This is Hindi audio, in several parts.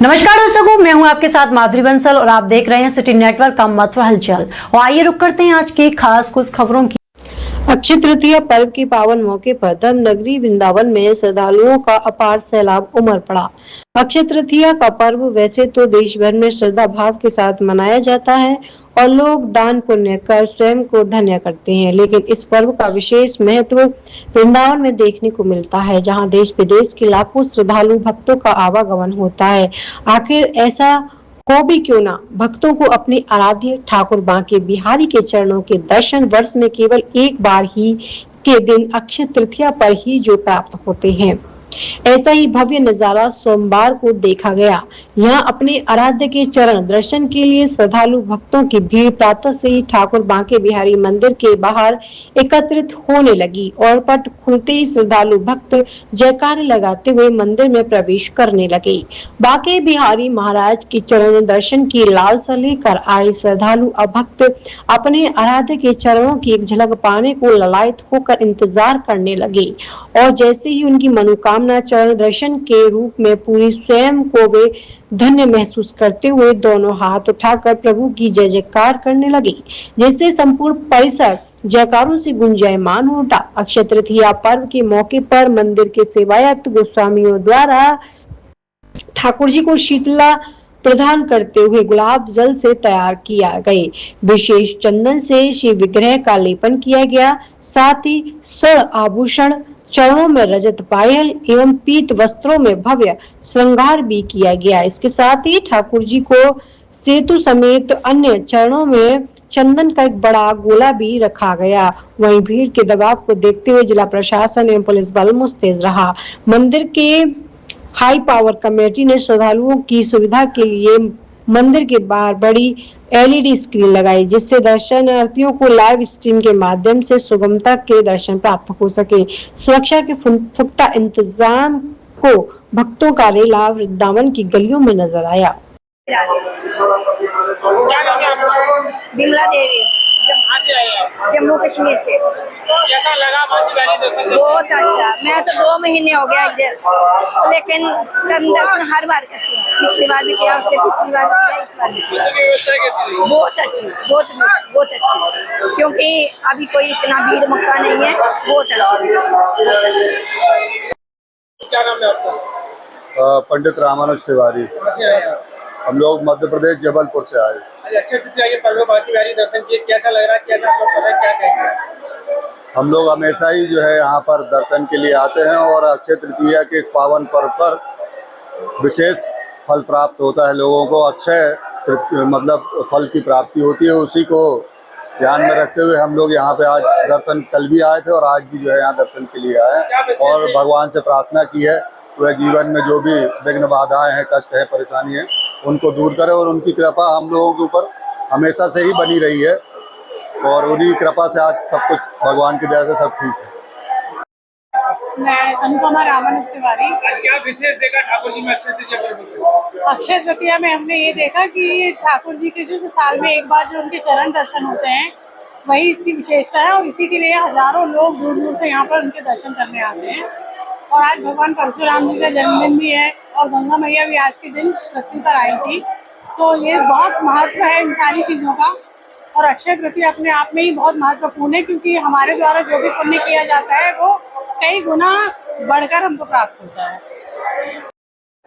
नमस्कार दर्शकों, मैं हूं आपके साथ माधुरी बंसल और आप देख रहे हैं सिटी नेटवर्क का महत्व हलचल। और आइए रुक करते हैं आज की खास कुछ खबरों की। अक्षय तृतीया पर्व के पावन मौके पर धर्म नगरी वृंदावन में श्रद्धालुओं का अपार सैलाब उमड़ पड़ा। अक्षय तृतीया का पर्व वैसे तो देश भर में श्रद्धा भाव के साथ मनाया जाता है और लोग दान पुण्य कर स्वयं को धन्य करते हैं, लेकिन इस पर्व का विशेष महत्व वृंदावन में देखने को मिलता है, जहां देश विदेश के लाखों श्रद्धालु भक्तों का आवागमन होता है। आखिर ऐसा हो भी क्यों ना, भक्तों को अपने आराध्य ठाकुर बांके बिहारी के चरणों के दर्शन वर्ष में केवल एक बार ही के दिन अक्षय तृतीया पर ही जो प्राप्त होते हैं। ऐसा ही भव्य नजारा सोमवार को देखा गया। यहाँ अपने आराध्य के चरण दर्शन के लिए श्रद्धालु भक्तों की भीड़ प्रातः से ही ठाकुर बांके बिहारी मंदिर के बाहर एकत्रित होने लगी और पट खुलते ही श्रद्धालु भक्त जयकार लगाते हुए मंदिर में प्रवेश करने लगे। बांके बिहारी महाराज के चरण दर्शन की लालसा लेकर आए श्रद्धालु भक्त अपने आराध्य के चरणों की एक झलक पाने को ललायत होकर इंतजार करने लगे और जैसे ही उनकी मनोकामना चरण दर्शन के रूप में पूरी, स्वयं को वे धन्य महसूस करते हुए दोनों हाथ उठाकर प्रभु की जय जयकार करने लगे, जिससे संपूर्ण परिसर जयकारों से गुंजायमान हो उठा। अक्षय तृतीया पर्व के मौके पर मंदिर के सेवायत गोस्वामियों द्वारा ठाकुर जी को शीतला प्रदान करते हुए गुलाब जल से तैयार किया गए विशेष चंदन से श्री विग्रह का लेपन किया गया। साथ ही स्वर्ण आभूषण, चरणों में रजत पायल एवं पीत वस्त्रों में भव्य श्रृंगार भी किया गया। इसके साथ ही ठाकुर जी को सेतु समेत अन्य चरणों में चंदन का एक बड़ा गोला भी रखा गया। वहीं भीड़ के दबाव को देखते हुए जिला प्रशासन एवं पुलिस बल मुस्तैद रहा। मंदिर के हाई पावर कमेटी ने श्रद्धालुओं की सुविधा के लिए मंदिर के बाहर बड़ी LED स्क्रीन लगाई, जिससे दर्शनार्थियों को लाइव स्ट्रीम के माध्यम से सुगमता के दर्शन प्राप्त हो सके। सुरक्षा के पुख्ता इंतजाम को भक्तों का रेला वृंदावन की गलियों में नजर आया। बिमला देवी जम्मू कश्मीर से। कैसा लगा दर्शन? बहुत अच्छा। मैं तो 2 महीने हो गया इधर, लेकिन चरण दर्शन हर बार करती हूँ। पिछली बार भी किया, उससे पिछली बार भी किया, इस बार भी किया। बहुत अच्छी, बहुत अच्छी, क्योंकि अभी कोई इतना भीड़ मक्का नहीं है। बहुत अच्छी। क्या नाम है आपका? पंडित रामानुज तिवारी। हम लोग मध्य प्रदेश जबलपुर से आए। अक्षय तृतीया के पर्व बांके बिहारी दर्शन किए, कैसा लग रहा है? कैसा आप लोग कर रहे हैं, क्या कहेंगे? हम लोग हमेशा ही जो है यहाँ पर दर्शन के लिए आते हैं और अक्षय तृतीया के इस पावन पर्व पर विशेष फल प्राप्त होता है लोगों को। अक्षय मतलब फल की प्राप्ति होती है, उसी को ध्यान में रखते हुए हम लोग यहाँ पे आज दर्शन, कल भी आए थे और आज भी जो है यहाँ दर्शन के लिए आए और भगवान से प्रार्थना की है वह जीवन में जो भी विघ्न बाधाएं हैं, कष्ट है, परेशानी है, उनको दूर करे और उनकी कृपा हम लोगों के ऊपर हमेशा से ही बनी रही है और उन्हीं कृपा से आज सब कुछ भगवान की दया से सब ठीक है। मैं अनुपमा रामानुज तिवारी। क्या विशेष देखा ठाकुर जी में अक्षय तृतीया पर्व में? अक्षय तृतीया में हमने ये देखा कि ठाकुर जी के जो साल में एक बार जो उनके चरण दर्शन होते हैं, वही इसकी विशेषता है और इसी के लिए हजारों लोग दूर दूर से यहाँ पर उनके दर्शन करने आते हैं। और आज भगवान परशुराम जी का जन्मदिन भी है और गंगा मैया भी आज के दिन पृथ्वी पर आई थी, तो ये बहुत महत्व है इन सारी चीज़ों का। और अक्षय तृतीया अपने आप में ही बहुत महत्वपूर्ण है, क्योंकि हमारे द्वारा जो भी पुण्य किया जाता है वो कई गुना बढ़कर हमको प्राप्त होता है।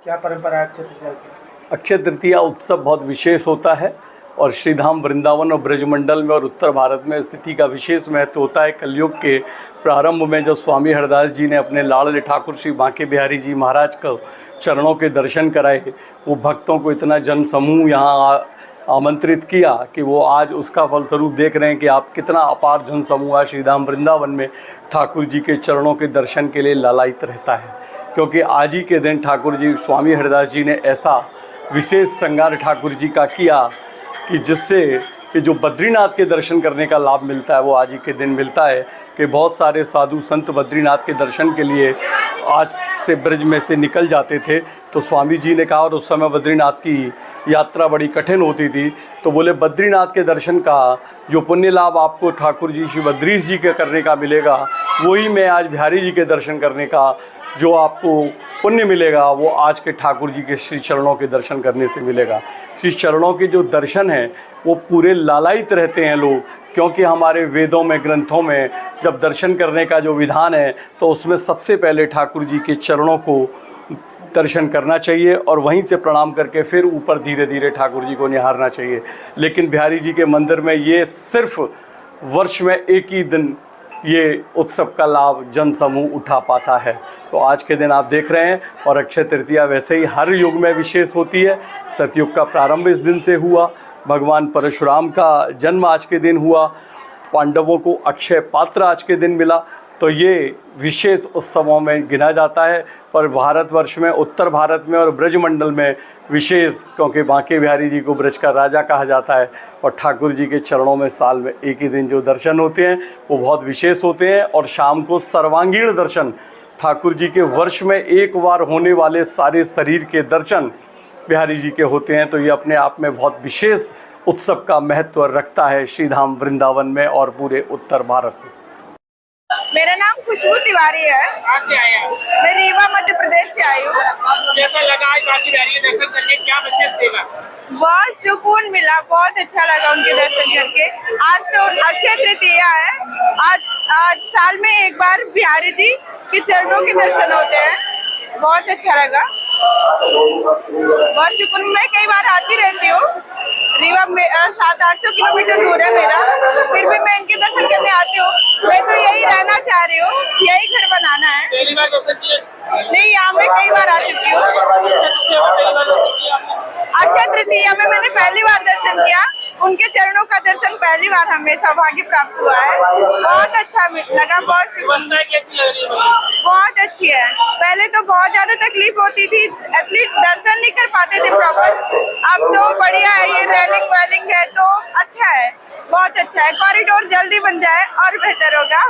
क्या परंपरा है अक्षय तृतीया की? अक्षय तृतीया उत्सव बहुत विशेष होता है और श्रीधाम वृंदावन और ब्रजमंडल में और उत्तर भारत में स्थिति का विशेष महत्व होता है। कलयुग के प्रारंभ में जब स्वामी हरदास जी ने अपने लाडले ठाकुर श्री बांके बिहारी जी महाराज को चरणों के दर्शन कराए, वो भक्तों को इतना जन समूह यहाँ आमंत्रित किया कि वो आज उसका फलस्वरूप देख रहे हैं कि आप कितना अपार जन समूह श्रीधाम वृंदावन में ठाकुर जी के चरणों के दर्शन के लिए लालायित रहता है। क्योंकि आज ही के दिन ठाकुर जी, स्वामी हरदास जी ने ऐसा विशेष श्रृंगार ठाकुर जी का किया कि जिससे कि जो बद्रीनाथ के दर्शन करने का लाभ मिलता है वो आज ही के दिन मिलता है। कि बहुत सारे साधु संत बद्रीनाथ के दर्शन के लिए आज से ब्रज में से निकल जाते थे, तो स्वामी जी ने कहा, और उस समय बद्रीनाथ की यात्रा बड़ी कठिन होती थी, तो बोले बद्रीनाथ के दर्शन का जो पुण्य लाभ आपको ठाकुर जी श्री बद्रीश जी के करने का मिलेगा, वही मैं आज बिहारी जी के दर्शन करने का जो आपको पुण्य मिलेगा वो आज के ठाकुर जी के श्री चरणों के दर्शन करने से मिलेगा। श्री चरणों के जो दर्शन हैं वो पूरे लालायित रहते हैं लोग, क्योंकि हमारे वेदों में, ग्रंथों में जब दर्शन करने का जो विधान है तो उसमें सबसे पहले ठाकुर जी के चरणों को दर्शन करना चाहिए और वहीं से प्रणाम करके फिर ऊपर धीरे धीरे ठाकुर जी को निहारना चाहिए। लेकिन बिहारी जी के मंदिर में ये सिर्फ वर्ष में एक ही दिन ये उत्सव का लाभ जन समूह उठा पाता है। तो आज के दिन आप देख रहे हैं, और अक्षय तृतीया वैसे ही हर युग में विशेष होती है। सतयुग का प्रारंभ इस दिन से हुआ, भगवान परशुराम का जन्म आज के दिन हुआ, पांडवों को अक्षय पात्र आज के दिन मिला। तो ये विशेष उत्सवों में गिना जाता है। पर भारतवर्ष में, उत्तर भारत में और ब्रजमंडल में विशेष, क्योंकि बांके बिहारी जी को ब्रज का राजा कहा जाता है और ठाकुर जी के चरणों में साल में एक ही दिन जो दर्शन होते हैं वो बहुत विशेष होते हैं। और शाम को सर्वांगीण दर्शन, ठाकुर जी के वर्ष में एक बार होने वाले सारे शरीर के दर्शन बिहारी जी के होते हैं। तो ये अपने आप में बहुत विशेष उत्सव का महत्व रखता है श्रीधाम वृंदावन में और पूरे उत्तर भारत में। मेरा नाम खुशबू तिवारी है। कहाँ से आए आप? मैं रीवा मध्य प्रदेश से आई हूँ। कैसा लगा आज बांके बिहारी के दर्शन करके, क्या विशेष देगा? बहुत सुकून मिला, बहुत अच्छा लगा उनके दर्शन करके। आज तो अक्षय तृतीया है, आज साल में एक बार बिहारी जी के चरणों के दर्शन होते हैं। बहुत अच्छा लगा, बहुत शुक्र। मैं कई बार आती रहती हूँ, रीवा में 700-800 किलोमीटर दूर है मेरा, फिर भी मैं इनके दर्शन करने आती हूँ। मैं तो यही रहना चाह रही हूँ, यही घर बनाना है। पहली बार दर्शन किए? नहीं, यहाँ मैं कई बार आ चुकी हूँ। अक्षय तृतीया में मैंने पहली बार दर्शन किया, उनके चरणों का दर्शन पहली बार हमें सौभाग्य प्राप्त हुआ है। बहुत अच्छा लगा, बहुत शुक्रिया। कैसी लग रही है? बहुत अच्छी है। पहले तो बहुत ज्यादा तकलीफ होती थी, एथलीट दर्शन नहीं कर पाते थे प्रॉपर। अब तो बढ़िया है, ये रेलिंग वेलिंग है तो अच्छा है, बहुत अच्छा है। कॉरिडोर जल्दी बन जाए और बेहतर होगा।